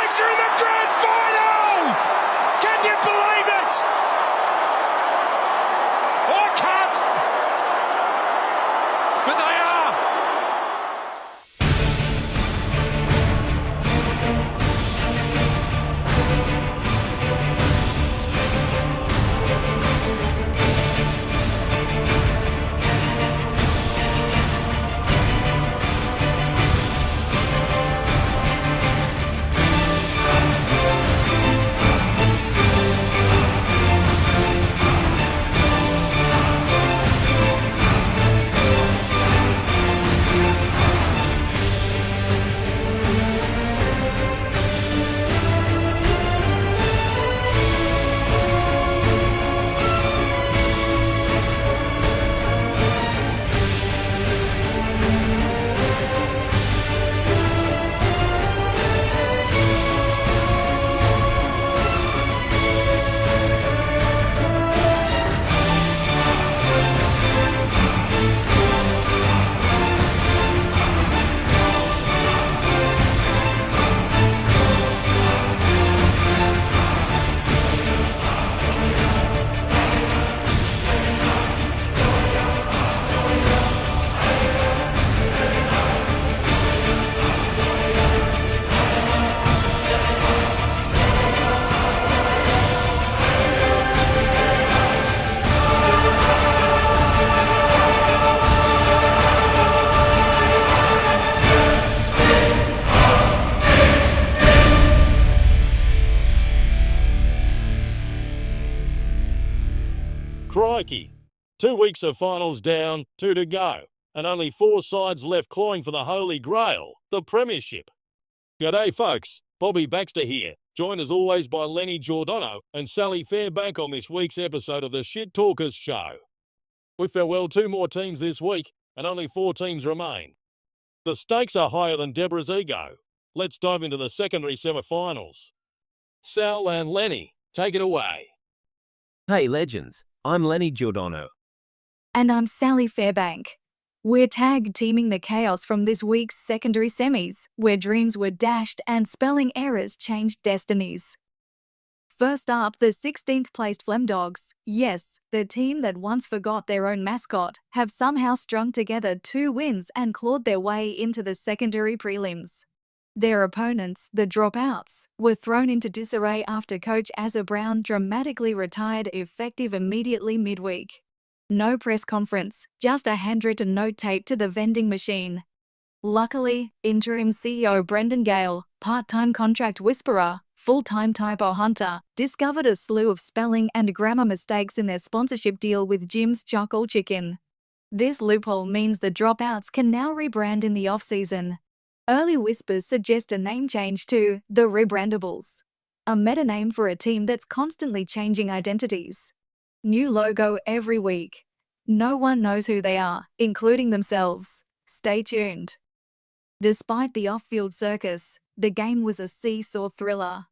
Tigers are in the grand final! Can you believe it? I can't. But they are. Crikey. 2 weeks of finals down, 2 to go, and only 4 sides left clawing for the Holy Grail, the Premiership. G'day folks, Bobby Baxter here, joined as always by Lenny Giordano and Sally Fairbank on this week's episode of the Shit Talkers Show. We farewell 2 more teams this week, and only 4 teams remain. The stakes are higher than Deborah's ego. Let's dive into the secondary semi-finals. Sal and Lenny, take it away. Hey legends, I'm Lenny Giordano. And I'm Sally Fairbank. We're tag teaming the chaos from this week's secondary semis, where dreams were dashed and spelling errors changed destinies. First up, the 16th placed Flem Dogs, yes, the team that once forgot their own mascot, have somehow strung together 2 wins and clawed their way into the secondary prelims. Their opponents, the Dropouts, were thrown into disarray after coach Azza Brown dramatically retired effective immediately midweek. No press conference, just a handwritten note taped to the vending machine. Luckily, interim CEO Brendan Gale, part-time contract whisperer, full-time typo hunter, discovered a slew of spelling and grammar mistakes in their sponsorship deal with Jim's Charcoal Chicken. This loophole means the Dropouts can now rebrand in the off-season. Early whispers suggest a name change to the Rebrandables, a meta name for a team that's constantly changing identities. New logo every week. No one knows who they are, including themselves. Stay tuned. Despite the off-field circus, the game was a seesaw thriller.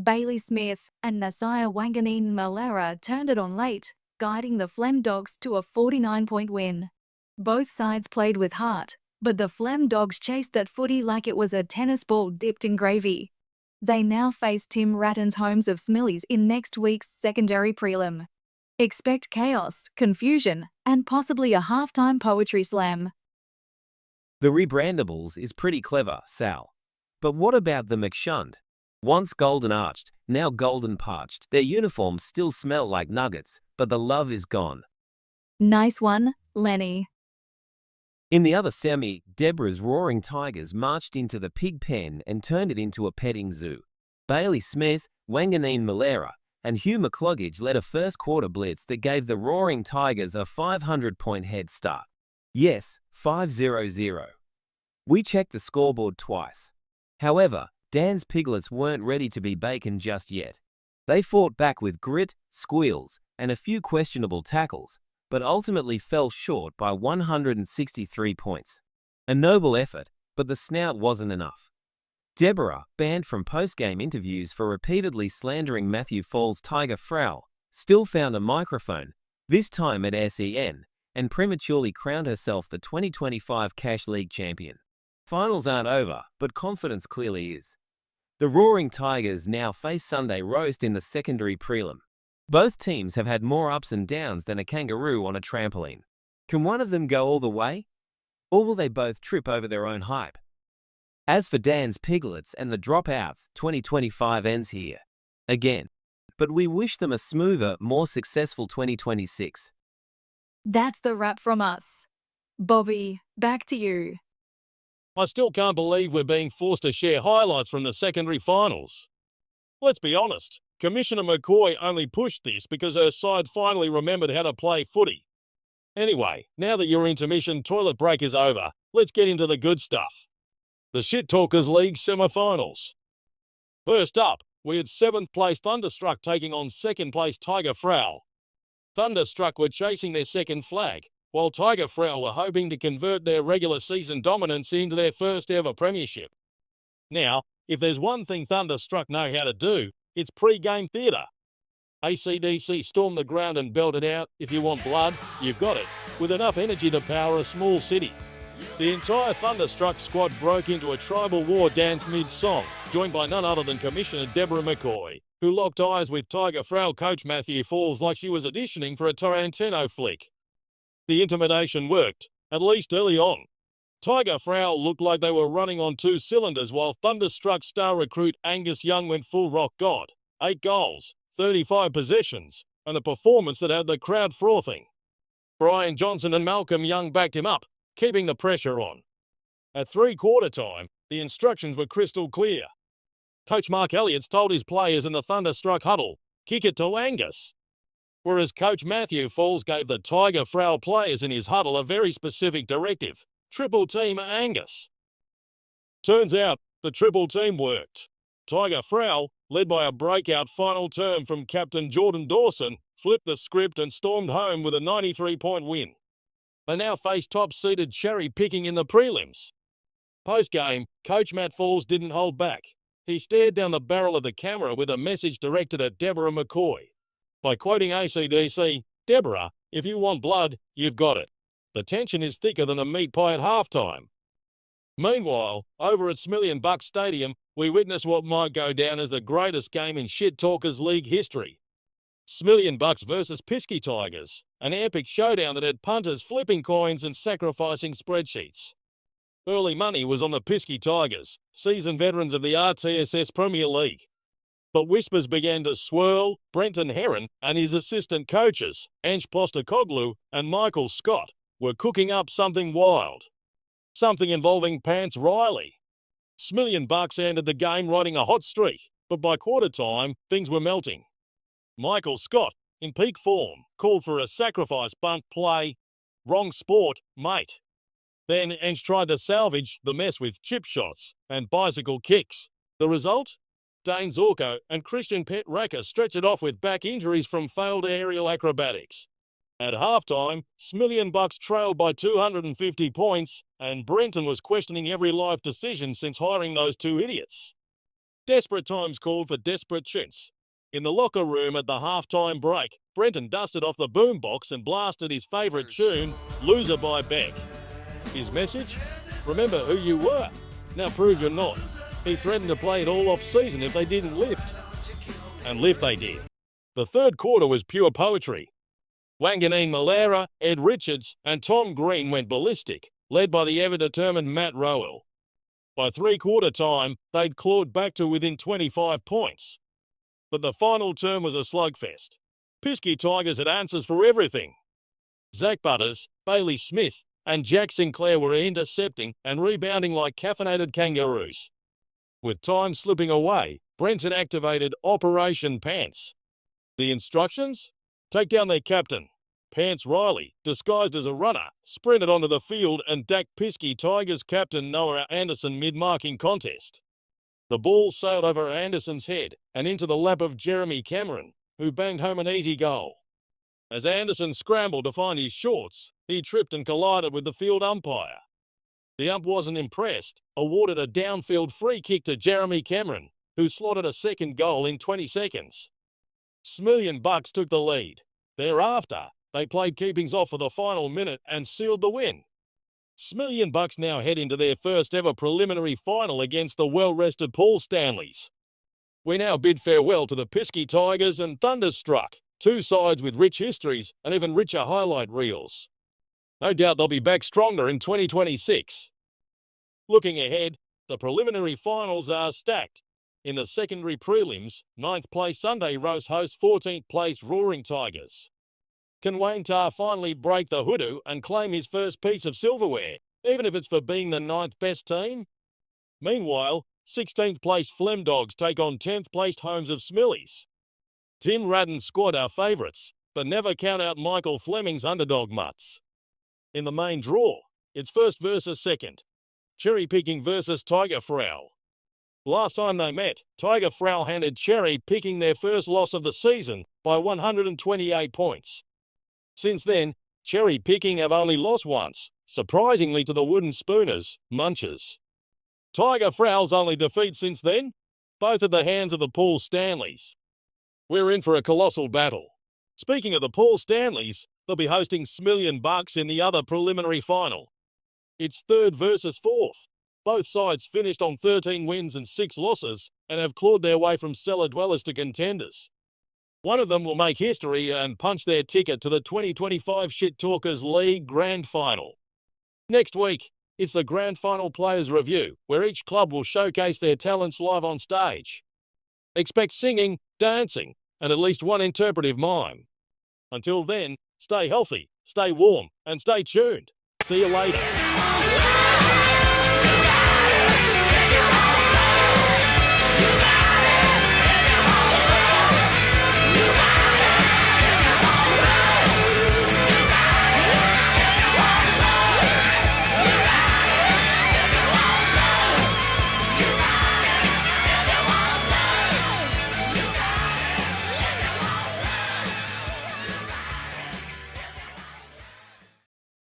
Bailey Smith and Nasiah Wanganeen Malera turned it on late, guiding the Flem Dogs to a 49-point win. Both sides played with heart, but the Flem Dogs chased that footy like it was a tennis ball dipped in gravy. They now face Tim Ratton's Homes of Smillies in next week's secondary prelim. Expect chaos, confusion, and possibly a halftime poetry slam. The Rebrandables is pretty clever, Sal. But what about the McShunned? Once golden arched, now golden parched, their uniforms still smell like nuggets, but the love is gone. Nice one, Lenny. In the other semi, Deborah's Roaring Tigers marched into the pig pen and turned it into a petting zoo. Bailey Smith, Wanganeen Malera, and Hugh McCloggage led a first-quarter blitz that gave the Roaring Tigers a 500-point head start. Yes, 5-0-0. We checked the scoreboard twice. However, Dan's Piglets weren't ready to be bacon just yet. They fought back with grit, squeals, and a few questionable tackles, but ultimately fell short by 163 points. A noble effort, but the snout wasn't enough. Deborah, banned from post-game interviews for repeatedly slandering Matthew Fall's Tiger Frau, still found a microphone, this time at SEN, and prematurely crowned herself the 2025 Cash League champion. Finals aren't over, but confidence clearly is. The Roaring Tigers now face Sunday Roast in the secondary prelim. Both teams have had more ups and downs than a kangaroo on a trampoline. Can one of them go all the way? Or will they both trip over their own hype? As for Dan's Piglets and the Dropouts, 2025 ends here. Again. But we wish them a smoother, more successful 2026. That's the wrap from us. Bobby, back to you. I still can't believe we're being forced to share highlights from the secondary finals. Let's be honest, Commissioner McCoy only pushed this because her side finally remembered how to play footy. Anyway, now that your intermission toilet break is over, let's get into the good stuff. The Shit Talkers League semi-finals. First up, we had 7th place Thunderstruck taking on 2nd place Tiger Frau. Thunderstruck were chasing their second flag, while Tiger Frau were hoping to convert their regular season dominance into their first ever premiership. Now, if there's one thing Thunderstruck know how to do, it's pre-game theatre. AC/DC stormed the ground and belted out, "If you want blood, you've got it," with enough energy to power a small city. The entire Thunderstruck squad broke into a tribal war dance mid-song, joined by none other than Commissioner Deborah McCoy, who locked eyes with Tiger Frau coach Matthew Falls like she was auditioning for a Tarantino flick. The intimidation worked, at least early on. Tiger Frau looked like they were running on 2 cylinders while Thunderstruck star recruit Angus Young went full rock god. 8 goals, 35 possessions, and a performance that had the crowd frothing. Brian Johnson and Malcolm Young backed him up, keeping the pressure on. At 3/4 time, the instructions were crystal clear. Coach Mark Elliott's told his players in the Thunderstruck huddle, "Kick it to Angus." Whereas Coach Matthew Falls gave the Tiger Frau players in his huddle a very specific directive, "Triple team Angus." Turns out, the triple team worked. Tiger Frau, led by a breakout final term from captain Jordan Dawson, flipped the script and stormed home with a 93-point win. They now face top-seeded Cherry Picking in the prelims. Post-game, Coach Matt Falls didn't hold back. He stared down the barrel of the camera with a message directed at Deborah McCoy. By quoting AC/DC, "Deborah, if you want blood, you've got it. The tension is thicker than a meat pie at halftime." Meanwhile, over at Smillian Bucks Stadium, we witnessed what might go down as the greatest game in Shit Talkers League history. Smillian Bucks versus Piskey Tigers, an epic showdown that had punters flipping coins and sacrificing spreadsheets. Early money was on the Piskey Tigers, seasoned veterans of the RTSS Premier League. But whispers began to swirl. Brenton Heron and his assistant coaches, Ange Postecoglou and Michael Scott, were cooking up something wild. Something involving Pants Riley. Smillian Bucks ended the game riding a hot streak, but by quarter time, things were melting. Michael Scott, in peak form, called for a sacrifice bunt play. Wrong sport, mate. Then Ange tried to salvage the mess with chip shots and bicycle kicks. The result? Dane Zorko and Christian Petraka stretched it off with back injuries from failed aerial acrobatics. At halftime, Smillian Bucks trailed by 250 points, and Brenton was questioning every life decision since hiring those 2 idiots. Desperate times called for desperate chintz. In the locker room at the halftime break, Brenton dusted off the boombox and blasted his favourite tune, "Loser" by Beck. His message? Remember who you were. Now prove you're not. He threatened to play it all off-season if they didn't lift. And lift they did. The third quarter was pure poetry. Wanganeen Malera, Ed Richards, and Tom Green went ballistic, led by the ever-determined Matt Rowell. By 3/4 time, they'd clawed back to within 25 points. But the final term was a slugfest. Piskey Tigers had answers for everything. Zach Butters, Bailey Smith, and Jack Sinclair were intercepting and rebounding like caffeinated kangaroos. With time slipping away, Brenton activated Operation Pants. The instructions? Take down their captain. Pants Riley, disguised as a runner, sprinted onto the field and dacked Piskey Tigers captain Noah Anderson mid-marking contest. The ball sailed over Anderson's head and into the lap of Jeremy Cameron, who banged home an easy goal. As Anderson scrambled to find his shorts, he tripped and collided with the field umpire. The ump wasn't impressed, awarded a downfield free kick to Jeremy Cameron, who slotted a second goal in 20 seconds. Smillian Bucks took the lead. Thereafter, they played keepings off for the final minute and sealed the win. Smillian Bucks now head into their first ever preliminary final against the well-rested Paul Stanleys. We now bid farewell to the Pisky Tigers and Thunderstruck, two sides with rich histories and even richer highlight reels. No doubt they'll be back stronger in 2026. Looking ahead, the preliminary finals are stacked. In the secondary prelims, 9th place Sunday Roast hosts 14th place Roaring Tigers. Can Wayne Tarr finally break the hoodoo and claim his first piece of silverware, even if it's for being the 9th best team? Meanwhile, 16th place Flem Dogs take on 10th placed Homes of Smillies. Tim Radden's squad are favourites, but never count out Michael Fleming's underdog mutts. In the main draw, it's first versus second. Cherry Picking versus Tiger Frau. Last time they met, Tiger Frau handed Cherry Picking their first loss of the season by 128 points. Since then, Cherry Picking have only lost once, surprisingly to the Wooden Spooners, Munchers. Tiger Frau's only defeat since then? Both at the hands of the Paul Stanleys. We're in for a colossal battle. Speaking of the Paul Stanleys, they'll be hosting Smillion Bucks in the other preliminary final. It's third versus fourth. Both sides finished on 13 wins and 6 losses and have clawed their way from cellar dwellers to contenders. One of them will make history and punch their ticket to the 2025 Shit Talkers League Grand Final. Next week, it's the Grand Final Players Review, where each club will showcase their talents live on stage. Expect singing, dancing, and at least one interpretive mime. Until then, stay healthy, stay warm, and stay tuned. See you later.